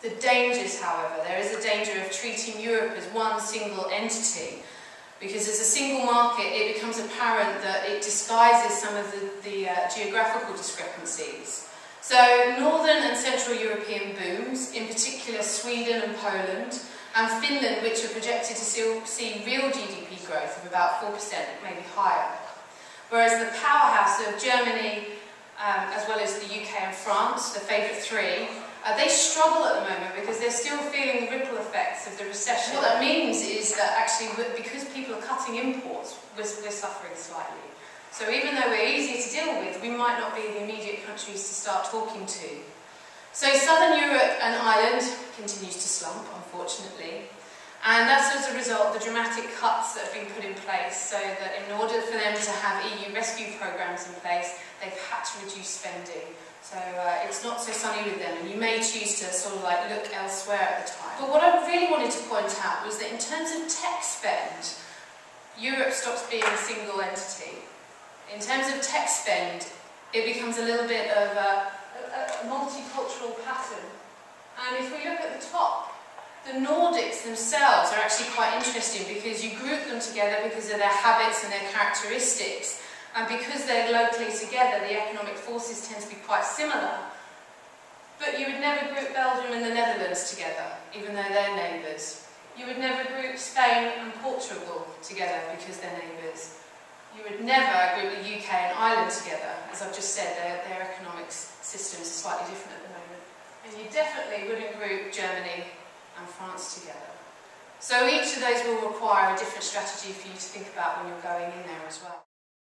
The dangers, however, there is a danger of treating Europe as one single entity, because as a single market it becomes apparent that it disguises some of the geographical discrepancies. So Northern and Central European booms, in particular Sweden and Poland, and Finland, which are projected to see real GDP growth of about 4%, maybe higher. Whereas the powerhouse of Germany, as well as the UK and France, the favourite three, they struggle at the moment because they're still feeling the ripple effects of the recession. What that means is that actually, because people are cutting imports, we're suffering slightly. So even though we're easy to deal with, we might not be the immediate countries to start talking to. So Southern Europe and Ireland continues to slump, unfortunately. And that's as a result of the dramatic cuts that have been put in place, so that in order for them to have EU rescue programmes in place, they've had to reduce spending. So it's not so sunny with them, and you may choose to sort of like look elsewhere at the time. But what I really wanted to point out was that in terms of tech spend, Europe stops being a single entity. In terms of tech spend, it becomes a little bit of a multicultural pattern. And if we look at the top, the Nordics themselves are actually quite interesting because you group them together because of their habits and their characteristics. And because they're locally together, the economic forces tend to be quite similar. But you would never group Belgium and the Netherlands together, even though they're neighbours. You would never group Spain and Portugal together because they're neighbours. You would never group the UK and Ireland together. As I've just said, their economic systems are slightly different at the moment. And you definitely wouldn't group Germany and France together. So each of those will require a different strategy for you to think about when you're going in there as well.